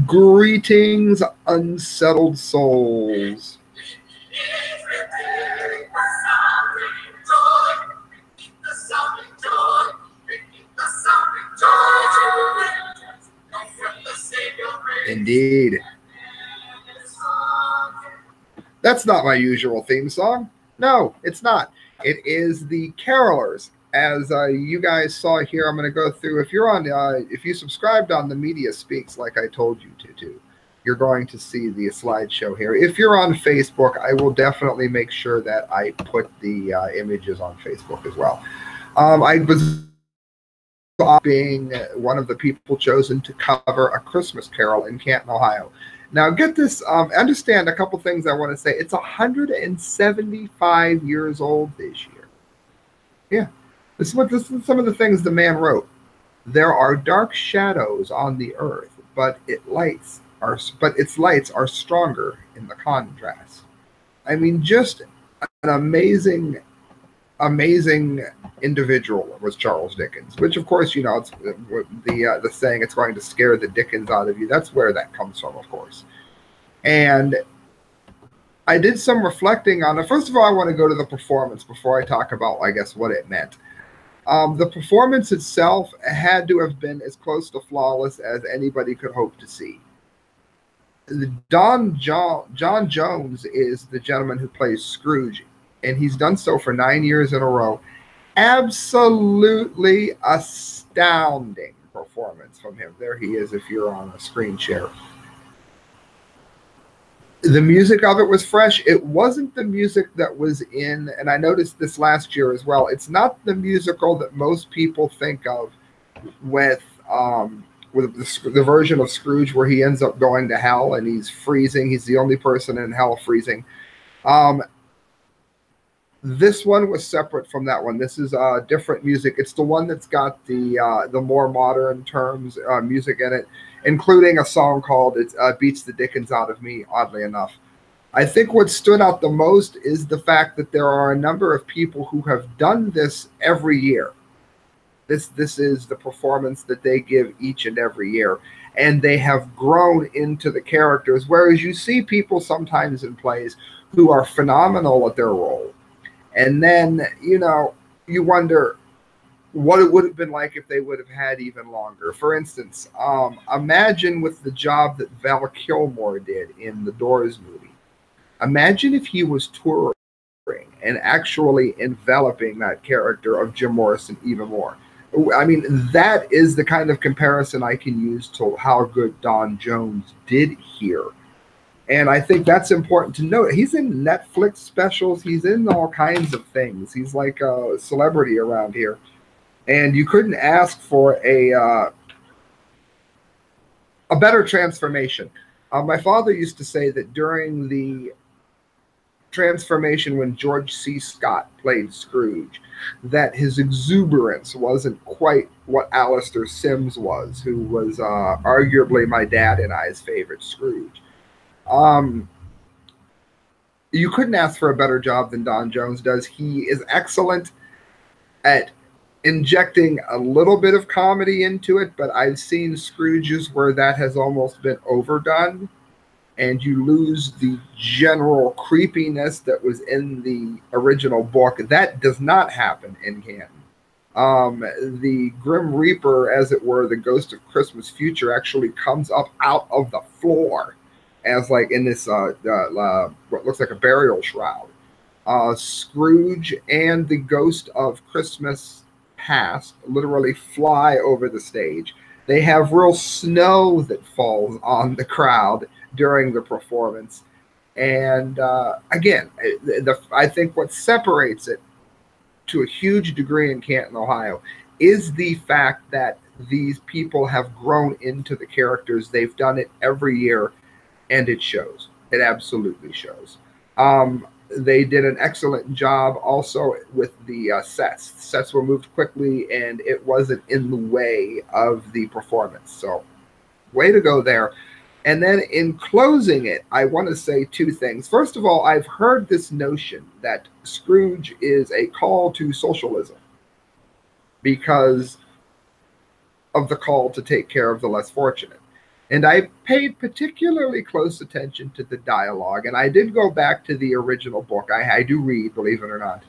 Greetings, unsettled souls. Indeed. That's not my usual theme song. No, it's not. It is the Carolers. As you guys saw here, I'm going to go through. If you subscribed on the Media Speaks, like I told you to, you're going to see the slideshow here. If you're on Facebook, I will definitely make sure that I put the images on Facebook as well. I was being one of the people chosen to cover A Christmas Carol in Canton, Ohio. Now, get this, understand a couple things I want to say. It's 175 years old this year. Yeah, this is some of the things the man wrote. There are dark shadows on the earth, but its lights are stronger in the contrast. I mean, just an amazing individual was Charles Dickens, which of course, you know, it's the saying, it's going to scare the Dickens out of you. That's where that comes from, of course. And I did some reflecting on it. First of all, I want to go to the performance before I talk about, I guess, what it meant. The performance itself had to have been as close to flawless as anybody could hope to see. John Jones is the gentleman who plays Scrooge, and he's done so for 9 years in a row. Absolutely astounding performance from him. There he is if you're on a screen share. The music of it was fresh. It wasn't the music that was in, and I noticed this last year as well, it's not the musical that most people think of with the version of Scrooge where he ends up going to hell and he's freezing. He's the only person in hell freezing. This one was separate from that one. This is different music. It's the one that's got the more modern terms music in it, including a song called "It Beats the Dickens Out of Me," oddly enough. I think what stood out the most is the fact that there are a number of people who have done this every year. This is the performance that they give each and every year, and they have grown into the characters, whereas you see people sometimes in plays who are phenomenal at their role. And then, you know, you wonder what it would have been like if they would have had even longer. For instance, imagine with the job that Val Kilmer did in the Doors movie. Imagine if he was touring and actually enveloping that character of Jim Morrison even more. I mean, that is the kind of comparison I can use to how good Don Jones did here. And I think that's important to note. He's in Netflix specials. He's in all kinds of things. He's like a celebrity around here. And you couldn't ask for a better transformation. My father used to say that during the transformation when George C. Scott played Scrooge, that his exuberance wasn't quite what Alistair Sims was, who was arguably my dad and I's favorite Scrooge. You couldn't ask for a better job than Don Jones does. He is excellent at injecting a little bit of comedy into it, but I've seen Scrooges where that has almost been overdone, and you lose the general creepiness that was in the original book. That does not happen in Canton. The Grim Reaper, as it were, the ghost of Christmas Future, actually comes up out of the floor as like in this what looks like a burial shroud. Scrooge and the ghost of Christmas Past literally fly over the stage. They have real snow that falls on the crowd during the performance. And again, I think what separates it to a huge degree in Canton, Ohio, is the fact that these people have grown into the characters. They've done it every year, and it shows. It absolutely shows. They did an excellent job also with the sets. The sets were moved quickly, and it wasn't in the way of the performance. So, way to go there. And then in closing it, I want to say two things. First of all, I've heard this notion that Scrooge is a call to socialism because of the call to take care of the less fortunate. And I paid particularly close attention to the dialogue. And I did go back to the original book. I do read, believe it or not.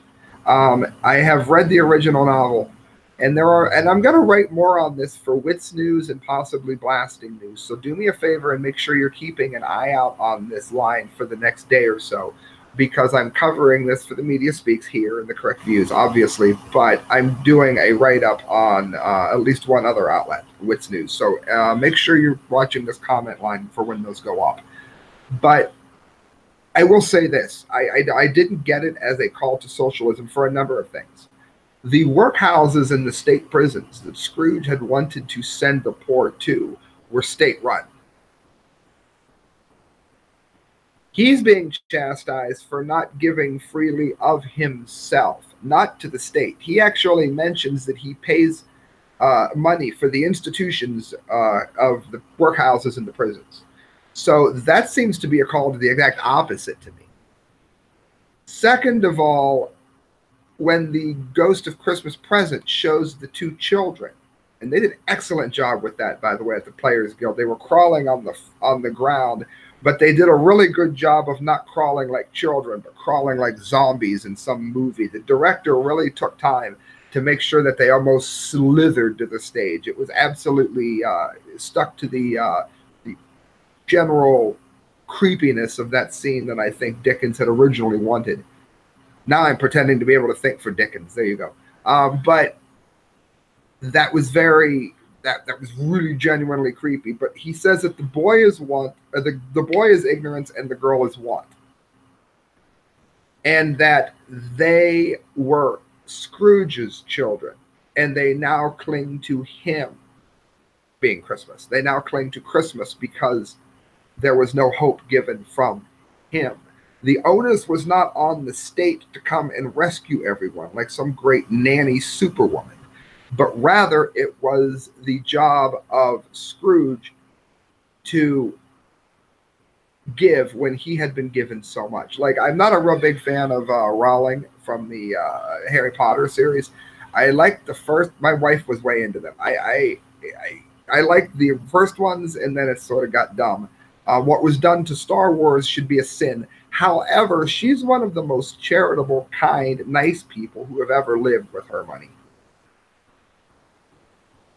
I have read the original novel, and I'm going to write more on this for WitsNews and possibly Blasting News. So do me a favor and make sure you're keeping an eye out on this line for the next day or so, because I'm covering this for the Media Speaks here and the Correct Views, obviously, but I'm doing a write-up on at least one other outlet, WitsNews. So make sure you're watching this comment line for when those go up. But I will say this. I didn't get it as a call to socialism for a number of things. The workhouses and the state prisons that Scrooge had wanted to send the poor to were state-run. He's being chastised for not giving freely of himself, not to the state. He actually mentions that he pays money for the institutions of the workhouses and the prisons. So that seems to be a call to the exact opposite to me. Second of all, when the Ghost of Christmas Present shows the two children, and they did an excellent job with that, by the way, at the Players Guild. They were crawling on the ground, but they did a really good job of not crawling like children, but crawling like zombies in some movie. The director really took time to make sure that they almost slithered to the stage. It was absolutely stuck to the general creepiness of that scene that I think Dickens had originally wanted. Now I'm pretending to be able to think for Dickens. There you go. But that was that was really genuinely creepy. But he says that the boy is the boy is ignorance and the girl is want, and that they were Scrooge's children, and they now cling to him being Christmas. They now cling to Christmas because there was no hope given from him. The onus was not on the state to come and rescue everyone like some great nanny superwoman, but rather it was the job of Scrooge to give when he had been given so much. Like, I'm not a real big fan of Rowling from the Harry Potter series. I liked the first. My wife was way into them. I liked the first ones, and then it sort of got dumb. What was done to Star Wars should be a sin. However, she's one of the most charitable, kind, nice people who have ever lived with her money.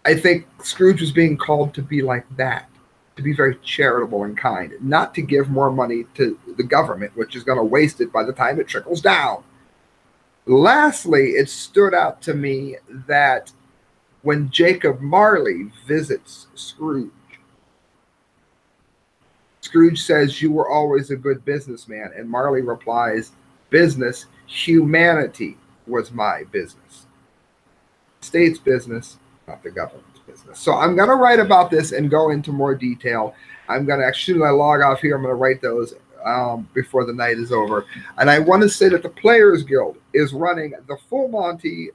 I think Scrooge was being called to be like that, to be very charitable and kind, not to give more money to the government, which is going to waste it by the time it trickles down. Lastly, it stood out to me that when Jacob Marley visits Scrooge, Scrooge says, "You were always a good businessman." And Marley replies, "Business, humanity was my business. State's business, not the government's business." So I'm going to write about this and go into more detail. I'm going to, as soon as I log off here, I'm going to write those before the night is over. And I want to say that the Players Guild is running the Full Monty,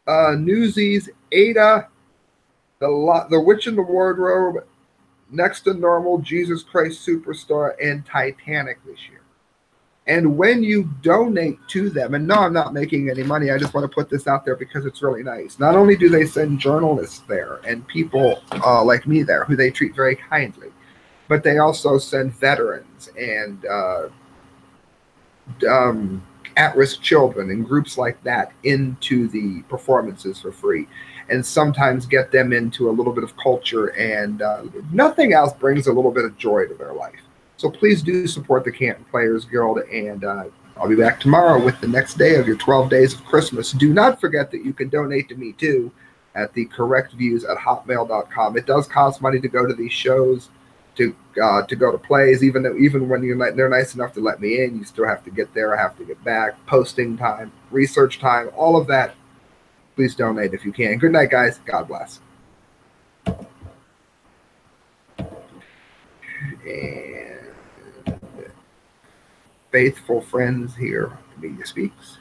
Newsies, Ada, the Witch in the Wardrobe, Next to Normal, Jesus Christ Superstar, and Titanic this year. And when you donate to them, and no, I'm not making any money, I just want to put this out there because it's really nice. Not only do they send journalists there and people like me there who they treat very kindly, but they also send veterans and at-risk children and groups like that into the performances for free, and sometimes get them into a little bit of culture, and nothing else brings a little bit of joy to their life. So please do support the Canton Players Guild, and I'll be back tomorrow with the next day of your 12 days of Christmas. Do not forget that you can donate to me too at the correctviews@hotmail.com. It does cost money to go to these shows, to go to plays. Even when they're nice enough to let me in, you still have to get there. I have to get back. Posting time, research time, all of that. Please donate if you can. Good night, guys. God bless. And faithful friends here, Media Speaks.